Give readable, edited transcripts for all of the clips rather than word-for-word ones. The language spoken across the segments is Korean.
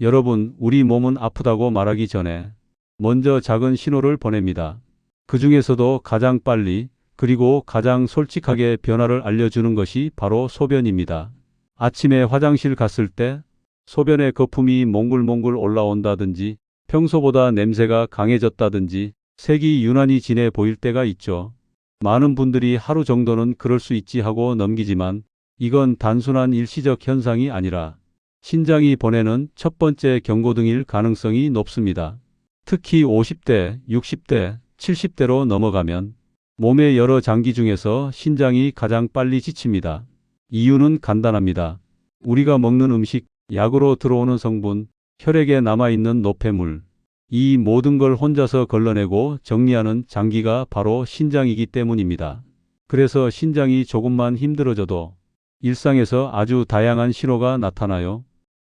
여러분, 우리 몸은 아프다고 말하기 전에 먼저 작은 신호를 보냅니다. 그 중에서도 가장 빨리 그리고 가장 솔직하게 변화를 알려주는 것이 바로 소변입니다. 아침에 화장실 갔을 때 소변의 거품이 몽글몽글 올라온다든지 평소보다 냄새가 강해졌다든지 색이 유난히 진해 보일 때가 있죠. 많은 분들이 하루 정도는 그럴 수 있지 하고 넘기지만 이건 단순한 일시적 현상이 아니라 신장이 보내는 첫 번째 경고등일 가능성이 높습니다. 특히 50대, 60대, 70대로 넘어가면 몸의 여러 장기 중에서 신장이 가장 빨리 지칩니다. 이유는 간단합니다. 우리가 먹는 음식, 약으로 들어오는 성분, 혈액에 남아있는 노폐물, 이 모든 걸 혼자서 걸러내고 정리하는 장기가 바로 신장이기 때문입니다. 그래서 신장이 조금만 힘들어져도 일상에서 아주 다양한 신호가 나타나요.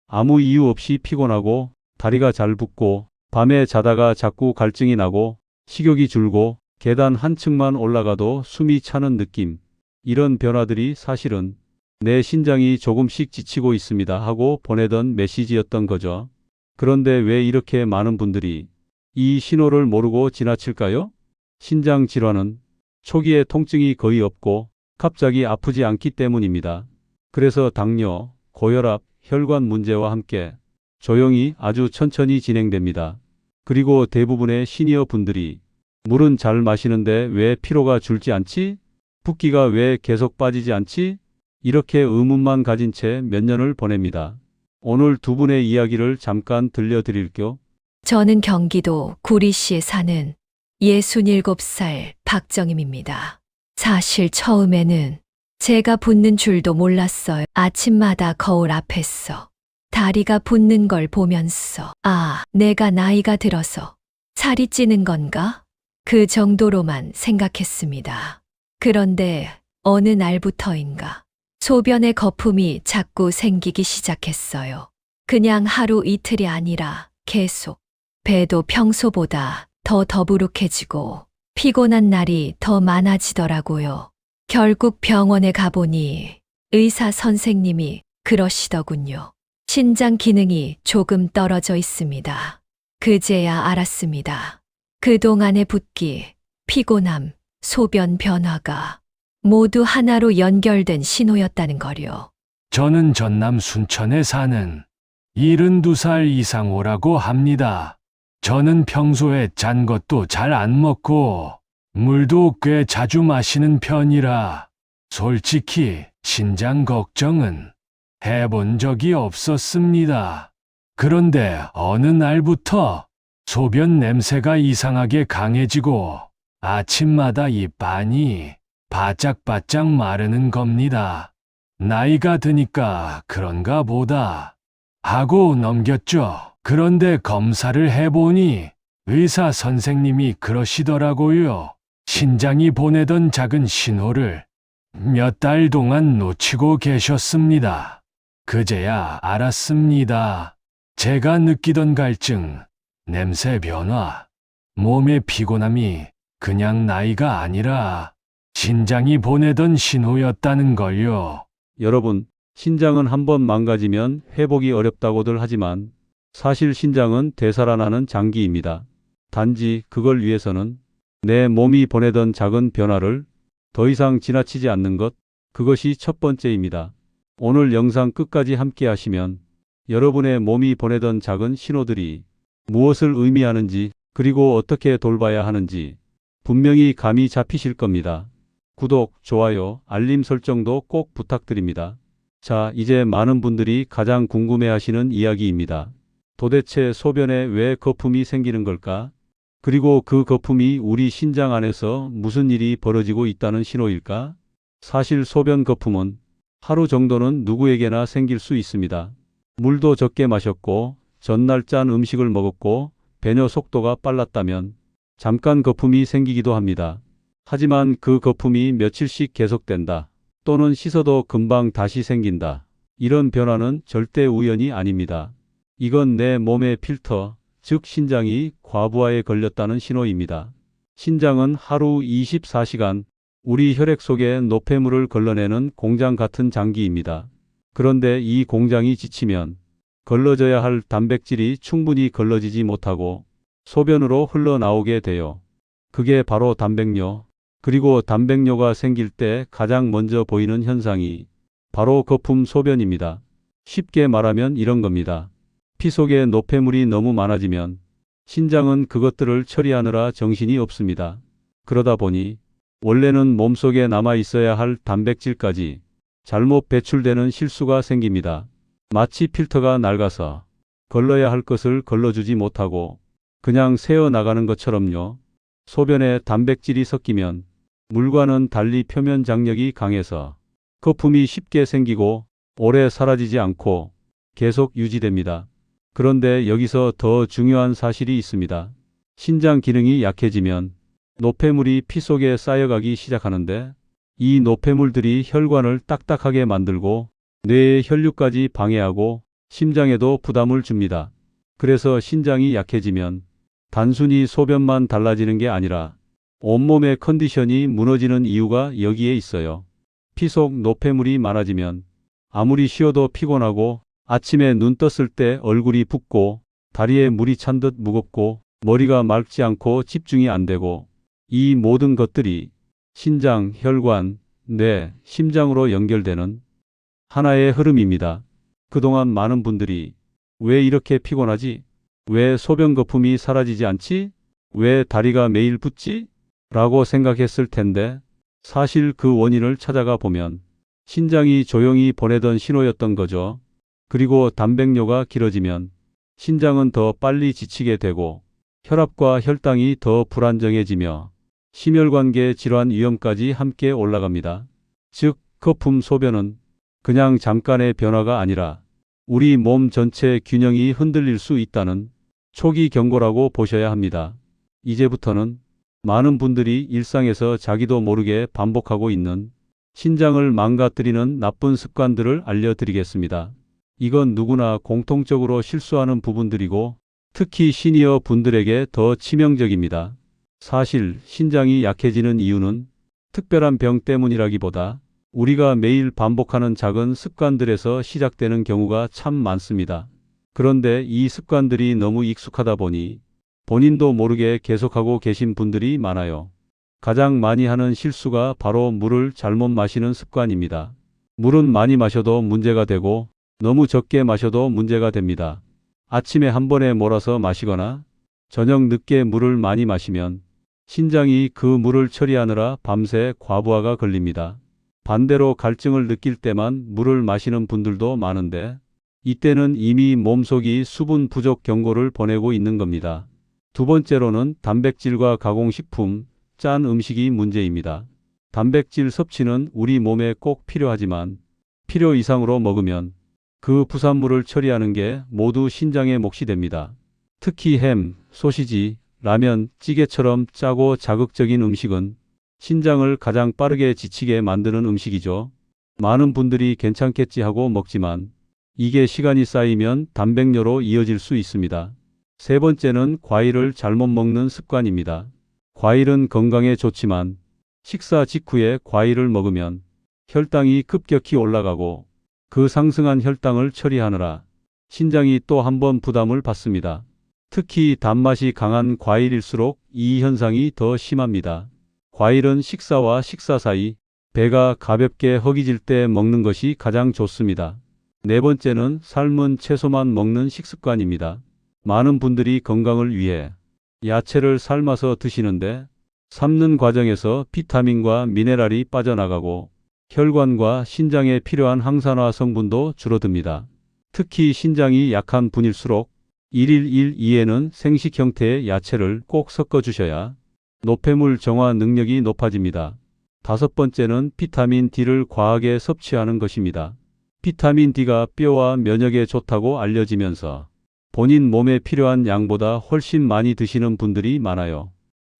아무 이유 없이 피곤하고 다리가 잘 붓고 밤에 자다가 자꾸 갈증이 나고 식욕이 줄고 계단 한 층만 올라가도 숨이 차는 느낌. 이런 변화들이 사실은 내 신장이 조금씩 지치고 있습니다 하고 보내던 메시지였던 거죠. 그런데 왜 이렇게 많은 분들이 이 신호를 모르고 지나칠까요? 신장 질환은 초기에 통증이 거의 없고 갑자기 아프지 않기 때문입니다. 그래서 당뇨, 고혈압, 혈관 문제와 함께 조용히 아주 천천히 진행됩니다. 그리고 대부분의 시니어 분들이 물은 잘 마시는데 왜 피로가 줄지 않지? 붓기가 왜 계속 빠지지 않지? 이렇게 의문만 가진 채 몇 년을 보냅니다. 오늘 두 분의 이야기를 잠깐 들려드릴게요. 저는 경기도 구리시에 사는 67살 박정임입니다. 사실 처음에는 제가 붓는 줄도 몰랐어요. 아침마다 거울 앞에서 다리가 붓는 걸 보면서 내가 나이가 들어서 살이 찌는 건가? 그 정도로만 생각했습니다. 그런데 어느 날부터인가 소변에 거품이 자꾸 생기기 시작했어요. 그냥 하루 이틀이 아니라 계속. 배도 평소보다 더 더부룩해지고 피곤한 날이 더 많아지더라고요. 결국 병원에 가보니 의사 선생님이 그러시더군요. 신장 기능이 조금 떨어져 있습니다. 그제야 알았습니다. 그동안의 붓기, 피곤함, 소변 변화가 모두 하나로 연결된 신호였다는 거요. 저는 전남 순천에 사는 72살 이상호라고 합니다. 저는 평소에 짠 것도 잘 안 먹고 물도 꽤 자주 마시는 편이라 솔직히 신장 걱정은 해본 적이 없었습니다. 그런데 어느 날부터 소변 냄새가 이상하게 강해지고 아침마다 입안이 바짝바짝 마르는 겁니다. 나이가 드니까 그런가 보다 하고 넘겼죠. 그런데 검사를 해보니 의사 선생님이 그러시더라고요. 신장이 보내던 작은 신호를 몇 달 동안 놓치고 계셨습니다. 그제야 알았습니다. 제가 느끼던 갈증, 냄새 변화, 몸의 피곤함이 그냥 나이가 아니라 신장이 보내던 신호였다는 걸요. 여러분, 신장은 한번 망가지면 회복이 어렵다고들 하지만 사실 신장은 되살아나는 장기입니다. 단지 그걸 위해서는 내 몸이 보내던 작은 변화를 더 이상 지나치지 않는 것, 그것이 첫 번째입니다. 오늘 영상 끝까지 함께 하시면 여러분의 몸이 보내던 작은 신호들이 무엇을 의미하는지 그리고 어떻게 돌봐야 하는지 분명히 감이 잡히실 겁니다. 구독, 좋아요, 알림 설정도 꼭 부탁드립니다. 자, 이제 많은 분들이 가장 궁금해하시는 이야기입니다. 도대체 소변에 왜 거품이 생기는 걸까? 그리고 그 거품이 우리 신장 안에서 무슨 일이 벌어지고 있다는 신호일까? 사실 소변 거품은 하루 정도는 누구에게나 생길 수 있습니다. 물도 적게 마셨고 전날 짠 음식을 먹었고 배뇨 속도가 빨랐다면 잠깐 거품이 생기기도 합니다. 하지만 그 거품이 며칠씩 계속된다. 또는 씻어도 금방 다시 생긴다. 이런 변화는 절대 우연이 아닙니다. 이건 내 몸의 필터, 즉 신장이 과부하에 걸렸다는 신호입니다. 신장은 하루 24시간 우리 혈액 속에 노폐물을 걸러내는 공장 같은 장기입니다. 그런데 이 공장이 지치면 걸러져야 할 단백질이 충분히 걸러지지 못하고 소변으로 흘러나오게 돼요. 그게 바로 단백뇨. 그리고 단백뇨가 생길 때 가장 먼저 보이는 현상이 바로 거품 소변입니다. 쉽게 말하면 이런 겁니다. 피 속에 노폐물이 너무 많아지면 신장은 그것들을 처리하느라 정신이 없습니다. 그러다 보니 원래는 몸속에 남아 있어야 할 단백질까지 잘못 배출되는 실수가 생깁니다. 마치 필터가 낡아서 걸러야 할 것을 걸러주지 못하고 그냥 새어 나가는 것처럼요. 소변에 단백질이 섞이면 물과는 달리 표면 장력이 강해서 거품이 쉽게 생기고 오래 사라지지 않고 계속 유지됩니다. 그런데 여기서 더 중요한 사실이 있습니다. 신장 기능이 약해지면 노폐물이 피 속에 쌓여가기 시작하는데 이 노폐물들이 혈관을 딱딱하게 만들고 뇌의 혈류까지 방해하고 심장에도 부담을 줍니다. 그래서 신장이 약해지면 단순히 소변만 달라지는 게 아니라 온몸의 컨디션이 무너지는 이유가 여기에 있어요. 피 속 노폐물이 많아지면 아무리 쉬어도 피곤하고 아침에 눈 떴을 때 얼굴이 붓고 다리에 물이 찬 듯 무겁고 머리가 맑지 않고 집중이 안 되고 이 모든 것들이 신장, 혈관, 뇌, 심장으로 연결되는 하나의 흐름입니다. 그동안 많은 분들이 왜 이렇게 피곤하지? 왜 소변 거품이 사라지지 않지? 왜 다리가 매일 붓지? 라고 생각했을 텐데 사실 그 원인을 찾아가 보면 신장이 조용히 보내던 신호였던 거죠. 그리고 단백뇨가 길어지면 신장은 더 빨리 지치게 되고 혈압과 혈당이 더 불안정해지며 심혈관계 질환 위험까지 함께 올라갑니다. 즉, 거품 소변은 그냥 잠깐의 변화가 아니라 우리 몸 전체 균형이 흔들릴 수 있다는 초기 경고라고 보셔야 합니다. 이제부터는 많은 분들이 일상에서 자기도 모르게 반복하고 있는 신장을 망가뜨리는 나쁜 습관들을 알려드리겠습니다. 이건 누구나 공통적으로 실수하는 부분들이고 특히 시니어 분들에게 더 치명적입니다. 사실 신장이 약해지는 이유는 특별한 병 때문이라기보다 우리가 매일 반복하는 작은 습관들에서 시작되는 경우가 참 많습니다. 그런데 이 습관들이 너무 익숙하다 보니 본인도 모르게 계속하고 계신 분들이 많아요. 가장 많이 하는 실수가 바로 물을 잘못 마시는 습관입니다. 물은 많이 마셔도 문제가 되고 너무 적게 마셔도 문제가 됩니다. 아침에 한 번에 몰아서 마시거나 저녁 늦게 물을 많이 마시면 신장이 그 물을 처리하느라 밤새 과부하가 걸립니다. 반대로 갈증을 느낄 때만 물을 마시는 분들도 많은데 이때는 이미 몸속이 수분 부족 경고를 보내고 있는 겁니다. 두 번째로는 단백질과 가공식품, 짠 음식이 문제입니다. 단백질 섭취는 우리 몸에 꼭 필요하지만 필요 이상으로 먹으면 그 부산물을 처리하는 게 모두 신장의 몫이 됩니다. 특히 햄, 소시지, 라면, 찌개처럼 짜고 자극적인 음식은 신장을 가장 빠르게 지치게 만드는 음식이죠. 많은 분들이 괜찮겠지 하고 먹지만 이게 시간이 쌓이면 단백뇨로 이어질 수 있습니다. 세 번째는 과일을 잘못 먹는 습관입니다. 과일은 건강에 좋지만 식사 직후에 과일을 먹으면 혈당이 급격히 올라가고 그 상승한 혈당을 처리하느라 신장이 또 한 번 부담을 받습니다. 특히 단맛이 강한 과일일수록 이 현상이 더 심합니다. 과일은 식사와 식사 사이 배가 가볍게 허기질 때 먹는 것이 가장 좋습니다. 네 번째는 삶은 채소만 먹는 식습관입니다. 많은 분들이 건강을 위해 야채를 삶아서 드시는데 삶는 과정에서 비타민과 미네랄이 빠져나가고 혈관과 신장에 필요한 항산화 성분도 줄어듭니다. 특히 신장이 약한 분일수록 1일 1, 2에는 생식 형태의 야채를 꼭 섞어 주셔야 노폐물 정화 능력이 높아집니다. 다섯 번째는 비타민 D를 과하게 섭취하는 것입니다. 비타민 D가 뼈와 면역에 좋다고 알려지면서 본인 몸에 필요한 양보다 훨씬 많이 드시는 분들이 많아요.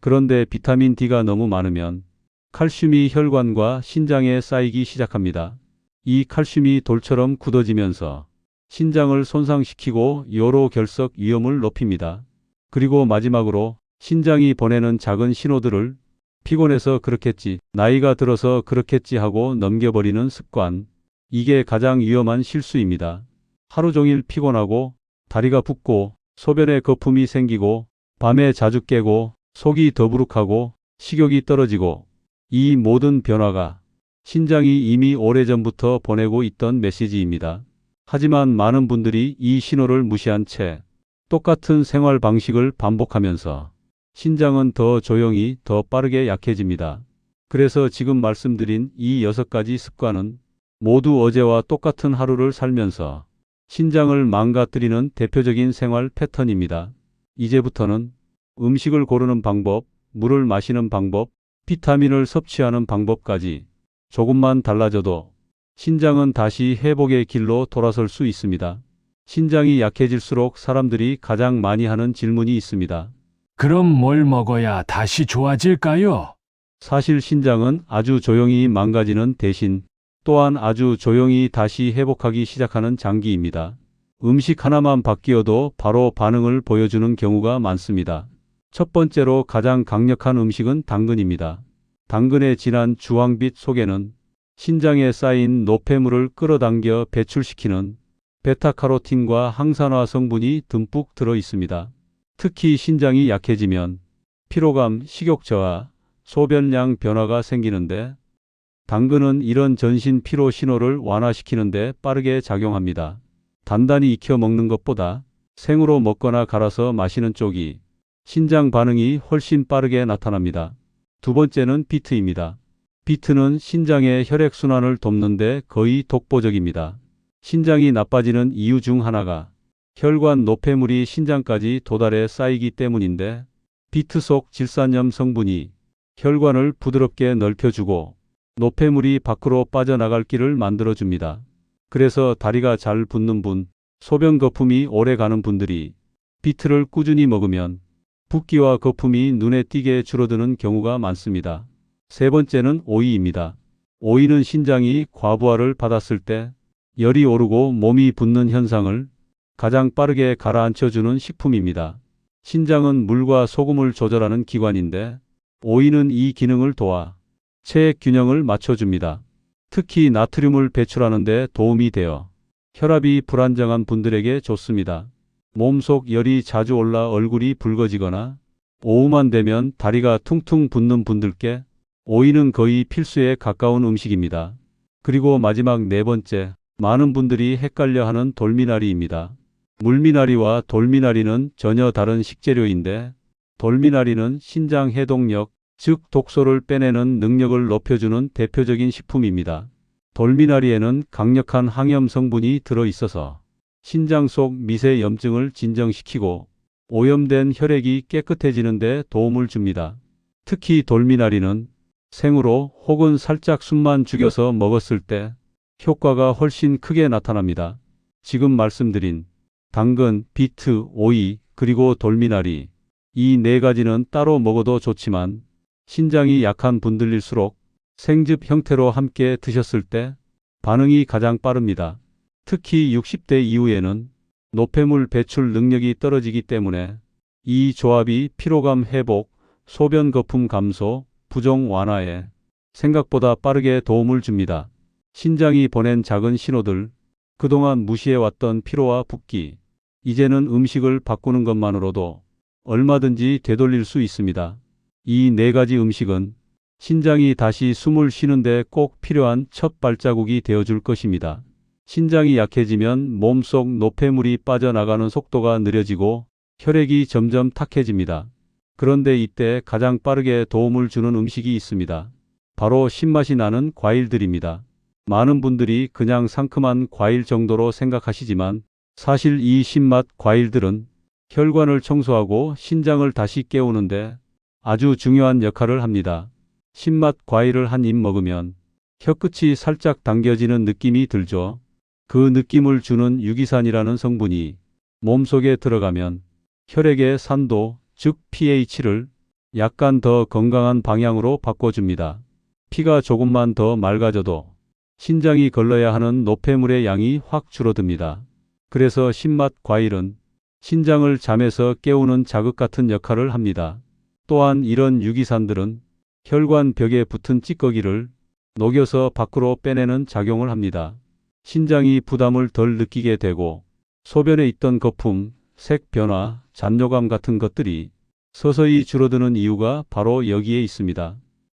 그런데 비타민 D가 너무 많으면 칼슘이 혈관과 신장에 쌓이기 시작합니다. 이 칼슘이 돌처럼 굳어지면서 신장을 손상시키고 요로 결석 위험을 높입니다. 그리고 마지막으로 신장이 보내는 작은 신호들을 피곤해서 그렇겠지, 나이가 들어서 그렇겠지 하고 넘겨버리는 습관. 이게 가장 위험한 실수입니다. 하루 종일 피곤하고 다리가 붓고 소변에 거품이 생기고 밤에 자주 깨고 속이 더부룩하고 식욕이 떨어지고 이 모든 변화가 신장이 이미 오래전부터 보내고 있던 메시지입니다. 하지만 많은 분들이 이 신호를 무시한 채 똑같은 생활 방식을 반복하면서 신장은 더 조용히 더 빠르게 약해집니다. 그래서 지금 말씀드린 이 6가지 습관은 모두 어제와 똑같은 하루를 살면서 신장을 망가뜨리는 대표적인 생활 패턴입니다. 이제부터는 음식을 고르는 방법, 물을 마시는 방법, 비타민을 섭취하는 방법까지 조금만 달라져도 신장은 다시 회복의 길로 돌아설 수 있습니다. 신장이 약해질수록 사람들이 가장 많이 하는 질문이 있습니다. 그럼 뭘 먹어야 다시 좋아질까요? 사실 신장은 아주 조용히 망가지는 대신 또한 아주 조용히 다시 회복하기 시작하는 장기입니다. 음식 하나만 바뀌어도 바로 반응을 보여주는 경우가 많습니다. 첫 번째로 가장 강력한 음식은 당근입니다. 당근의 진한 주황빛 속에는 신장에 쌓인 노폐물을 끌어당겨 배출시키는 베타카로틴과 항산화 성분이 듬뿍 들어 있습니다. 특히 신장이 약해지면 피로감, 식욕 저하, 소변량 변화가 생기는데 당근은 이런 전신 피로 신호를 완화시키는데 빠르게 작용합니다. 단단히 익혀 먹는 것보다 생으로 먹거나 갈아서 마시는 쪽이 신장 반응이 훨씬 빠르게 나타납니다. 두 번째는 비트입니다. 비트는 신장의 혈액순환을 돕는데 거의 독보적입니다. 신장이 나빠지는 이유 중 하나가 혈관 노폐물이 신장까지 도달해 쌓이기 때문인데 비트 속 질산염 성분이 혈관을 부드럽게 넓혀주고 노폐물이 밖으로 빠져나갈 길을 만들어줍니다. 그래서 다리가 잘 붓는 분, 소변 거품이 오래 가는 분들이 비트를 꾸준히 먹으면 붓기와 거품이 눈에 띄게 줄어드는 경우가 많습니다. 세 번째는 오이입니다. 오이는 신장이 과부하를 받았을 때 열이 오르고 몸이 붓는 현상을 가장 빠르게 가라앉혀주는 식품입니다. 신장은 물과 소금을 조절하는 기관인데 오이는 이 기능을 도와 체액 균형을 맞춰줍니다. 특히 나트륨을 배출하는 데 도움이 되어 혈압이 불안정한 분들에게 좋습니다. 몸속 열이 자주 올라 얼굴이 붉어지거나 오후만 되면 다리가 퉁퉁 붓는 분들께 오이는 거의 필수에 가까운 음식입니다. 그리고 마지막 네 번째, 많은 분들이 헷갈려하는 돌미나리입니다. 물미나리와 돌미나리는 전혀 다른 식재료인데 돌미나리는 신장 해독력, 즉 독소를 빼내는 능력을 높여주는 대표적인 식품입니다. 돌미나리에는 강력한 항염 성분이 들어있어서 신장 속 미세 염증을 진정시키고 오염된 혈액이 깨끗해지는 데 도움을 줍니다. 특히 돌미나리는 생으로 혹은 살짝 숨만 죽여서 먹었을 때 효과가 훨씬 크게 나타납니다. 지금 말씀드린 당근, 비트, 오이, 그리고 돌미나리 이 네 가지는 따로 먹어도 좋지만 신장이 약한 분들일수록 생즙 형태로 함께 드셨을 때 반응이 가장 빠릅니다. 특히 60대 이후에는 노폐물 배출 능력이 떨어지기 때문에 이 조합이 피로감 회복, 소변 거품 감소, 부종 완화에 생각보다 빠르게 도움을 줍니다. 신장이 보낸 작은 신호들, 그동안 무시해왔던 피로와 붓기, 이제는 음식을 바꾸는 것만으로도 얼마든지 되돌릴 수 있습니다. 이 네 가지 음식은 신장이 다시 숨을 쉬는데 꼭 필요한 첫 발자국이 되어줄 것입니다. 신장이 약해지면 몸속 노폐물이 빠져나가는 속도가 느려지고 혈액이 점점 탁해집니다. 그런데 이때 가장 빠르게 도움을 주는 음식이 있습니다. 바로 신맛이 나는 과일들입니다. 많은 분들이 그냥 상큼한 과일 정도로 생각하시지만 사실 이 신맛 과일들은 혈관을 청소하고 신장을 다시 깨우는데 아주 중요한 역할을 합니다. 신맛 과일을 한 입 먹으면 혀끝이 살짝 당겨지는 느낌이 들죠. 그 느낌을 주는 유기산이라는 성분이 몸속에 들어가면 혈액의 산도, 즉 pH를 약간 더 건강한 방향으로 바꿔줍니다. 피가 조금만 더 맑아져도 신장이 걸러야 하는 노폐물의 양이 확 줄어듭니다. 그래서 신맛 과일은 신장을 잠에서 깨우는 자극 같은 역할을 합니다. 또한 이런 유기산들은 혈관 벽에 붙은 찌꺼기를 녹여서 밖으로 빼내는 작용을 합니다. 신장이 부담을 덜 느끼게 되고 소변에 있던 거품, 색 변화, 잡뇨감 같은 것들이 서서히 줄어드는 이유가 바로 여기에 있습니다.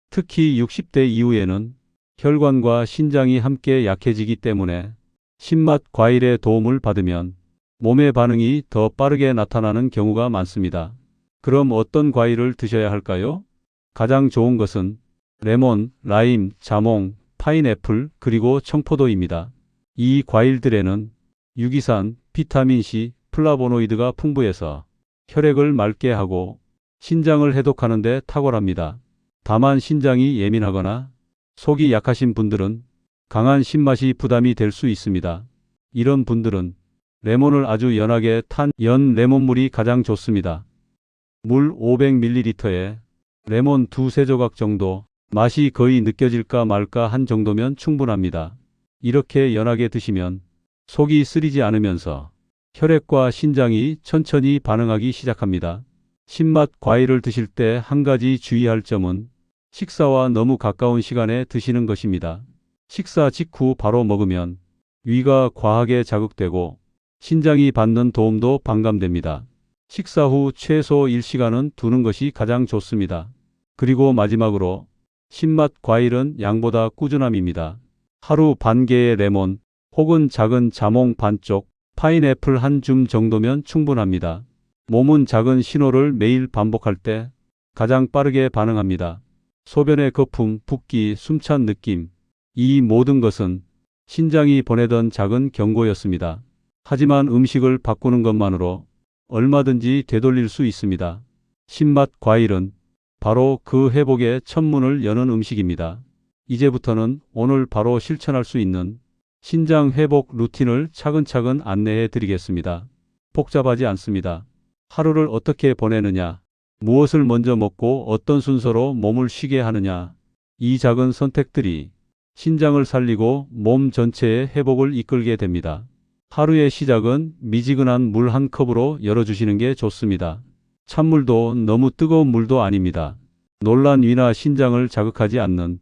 특히 60대 이후에는 혈관과 신장이 함께 약해지기 때문에 신맛 과일의 도움을 받으면 몸의 반응이 더 빠르게 나타나는 경우가 많습니다. 그럼 어떤 과일을 드셔야 할까요? 가장 좋은 것은 레몬, 라임, 자몽, 파인애플, 그리고 청포도입니다. 이 과일들에는 유기산, 비타민C, 플라보노이드가 풍부해서 혈액을 맑게 하고 신장을 해독하는 데 탁월합니다. 다만 신장이 예민하거나 속이 약하신 분들은 강한 신맛이 부담이 될 수 있습니다. 이런 분들은 레몬을 아주 연하게 탄 연 레몬물이 가장 좋습니다. 물 500ml에 레몬 두세 조각 정도, 맛이 거의 느껴질까 말까 한 정도면 충분합니다. 이렇게 연하게 드시면 속이 쓰리지 않으면서 혈액과 신장이 천천히 반응하기 시작합니다. 신맛 과일을 드실 때 한 가지 주의할 점은 식사와 너무 가까운 시간에 드시는 것입니다. 식사 직후 바로 먹으면 위가 과하게 자극되고 신장이 받는 도움도 반감됩니다. 식사 후 최소 1시간은 두는 것이 가장 좋습니다. 그리고 마지막으로 신맛 과일은 양보다 꾸준함입니다. 하루 반 개의 레몬 혹은 작은 자몽 반쪽, 파인애플 한 줌 정도면 충분합니다. 몸은 작은 신호를 매일 반복할 때 가장 빠르게 반응합니다. 소변의 거품, 붓기, 숨찬 느낌, 이 모든 것은 신장이 보내던 작은 경고였습니다. 하지만 음식을 바꾸는 것만으로 얼마든지 되돌릴 수 있습니다. 신맛 과일은 바로 그 회복의 천문을 여는 음식입니다. 이제부터는 오늘 바로 실천할 수 있는 신장 회복 루틴을 차근차근 안내해 드리겠습니다. 복잡하지 않습니다. 하루를 어떻게 보내느냐, 무엇을 먼저 먹고 어떤 순서로 몸을 쉬게 하느냐, 이 작은 선택들이 신장을 살리고 몸 전체의 회복을 이끌게 됩니다. 하루의 시작은 미지근한 물 한 컵으로 열어주시는 게 좋습니다. 찬물도 너무 뜨거운 물도 아닙니다. 놀란 위나 신장을 자극하지 않는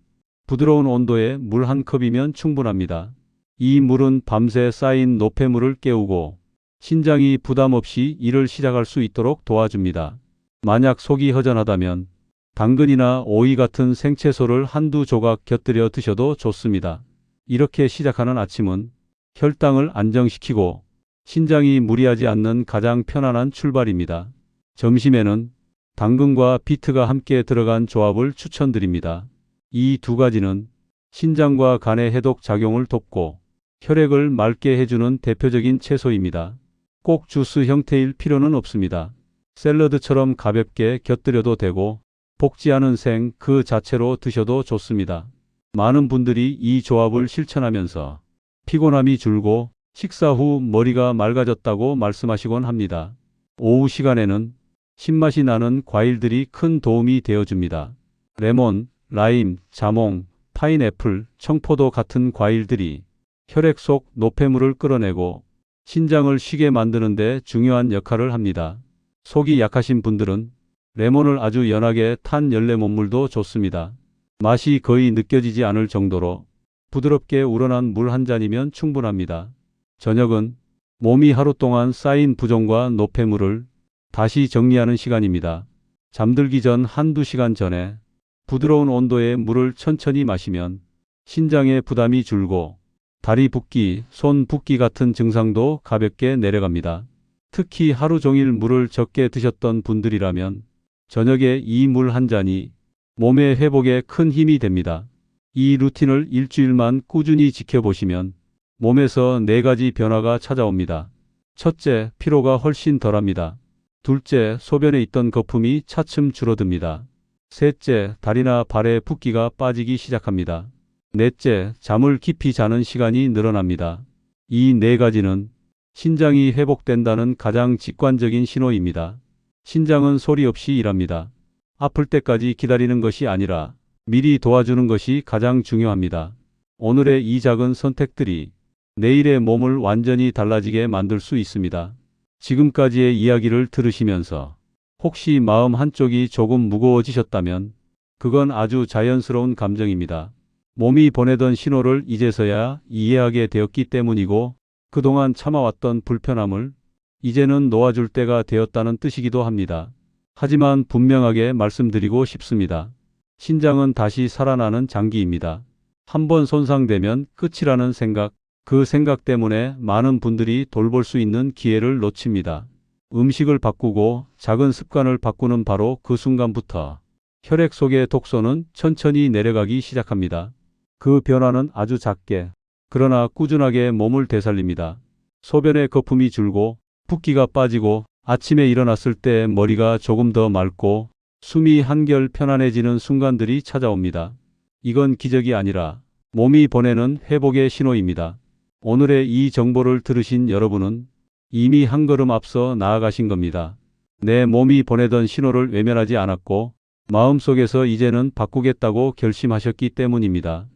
부드러운 온도의 물 한 컵이면 충분합니다. 이 물은 밤새 쌓인 노폐물을 깨우고 신장이 부담 없이 일을 시작할 수 있도록 도와줍니다. 만약 속이 허전하다면 당근이나 오이 같은 생채소를 한두 조각 곁들여 드셔도 좋습니다. 이렇게 시작하는 아침은 혈당을 안정시키고 신장이 무리하지 않는 가장 편안한 출발입니다. 점심에는 당근과 비트가 함께 들어간 조합을 추천드립니다. 이 두 가지는 신장과 간의 해독 작용을 돕고 혈액을 맑게 해주는 대표적인 채소입니다. 꼭 주스 형태일 필요는 없습니다. 샐러드처럼 가볍게 곁들여도 되고 볶지 않은 생 그 자체로 드셔도 좋습니다. 많은 분들이 이 조합을 실천하면서 피곤함이 줄고 식사 후 머리가 맑아졌다고 말씀하시곤 합니다. 오후 시간에는 신맛이 나는 과일들이 큰 도움이 되어줍니다. 레몬, 라임, 자몽, 파인애플, 청포도 같은 과일들이 혈액 속 노폐물을 끌어내고 신장을 쉬게 만드는 데 중요한 역할을 합니다. 속이 약하신 분들은 레몬을 아주 연하게 탄 열레몬물도 좋습니다. 맛이 거의 느껴지지 않을 정도로 부드럽게 우러난 물 한 잔이면 충분합니다. 저녁은 몸이 하루 동안 쌓인 부종과 노폐물을 다시 정리하는 시간입니다. 잠들기 전 한두 시간 전에 부드러운 온도의 물을 천천히 마시면 신장의 부담이 줄고 다리 붓기, 손 붓기 같은 증상도 가볍게 내려갑니다. 특히 하루 종일 물을 적게 드셨던 분들이라면 저녁에 이 물 한 잔이 몸의 회복에 큰 힘이 됩니다. 이 루틴을 일주일만 꾸준히 지켜보시면 몸에서 4가지 변화가 찾아옵니다. 첫째, 피로가 훨씬 덜합니다. 둘째, 소변에 있던 거품이 차츰 줄어듭니다. 셋째, 다리나 발의 붓기가 빠지기 시작합니다. 넷째, 잠을 깊이 자는 시간이 늘어납니다. 이 4가지는 신장이 회복된다는 가장 직관적인 신호입니다. 신장은 소리 없이 일합니다. 아플 때까지 기다리는 것이 아니라 미리 도와주는 것이 가장 중요합니다. 오늘의 이 작은 선택들이 내일의 몸을 완전히 달라지게 만들 수 있습니다. 지금까지의 이야기를 들으시면서 혹시 마음 한쪽이 조금 무거워지셨다면 그건 아주 자연스러운 감정입니다. 몸이 보내던 신호를 이제서야 이해하게 되었기 때문이고 그동안 참아왔던 불편함을 이제는 놓아줄 때가 되었다는 뜻이기도 합니다. 하지만 분명하게 말씀드리고 싶습니다. 신장은 다시 살아나는 장기입니다. 한번 손상되면 끝이라는 생각, 그 생각 때문에 많은 분들이 돌볼 수 있는 기회를 놓칩니다. 음식을 바꾸고 작은 습관을 바꾸는 바로 그 순간부터 혈액 속의 독소는 천천히 내려가기 시작합니다. 그 변화는 아주 작게, 그러나 꾸준하게 몸을 되살립니다. 소변의 거품이 줄고 붓기가 빠지고 아침에 일어났을 때 머리가 조금 더 맑고 숨이 한결 편안해지는 순간들이 찾아옵니다. 이건 기적이 아니라 몸이 보내는 회복의 신호입니다. 오늘의 이 정보를 들으신 여러분은 이미 한 걸음 앞서 나아가신 겁니다. 내 몸이 보내던 신호를 외면하지 않았고 마음속에서 이제는 바꾸겠다고 결심하셨기 때문입니다.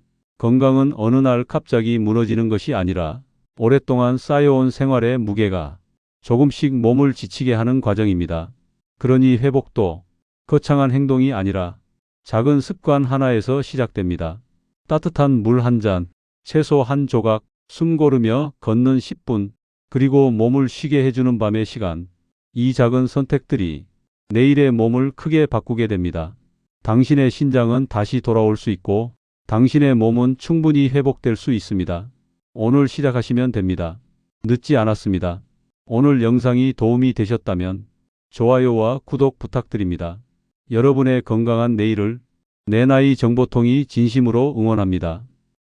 건강은 어느 날 갑자기 무너지는 것이 아니라 오랫동안 쌓여온 생활의 무게가 조금씩 몸을 지치게 하는 과정입니다. 그러니 회복도 거창한 행동이 아니라 작은 습관 하나에서 시작됩니다. 따뜻한 물 한 잔, 채소 한 조각, 숨 고르며 걷는 10분, 그리고 몸을 쉬게 해주는 밤의 시간. 이 작은 선택들이 내일의 몸을 크게 바꾸게 됩니다. 당신의 신장은 다시 돌아올 수 있고 당신의 몸은 충분히 회복될 수 있습니다. 오늘 시작하시면 됩니다. 늦지 않았습니다. 오늘 영상이 도움이 되셨다면 좋아요와 구독 부탁드립니다. 여러분의 건강한 내일을 내 나이 정보통이 진심으로 응원합니다.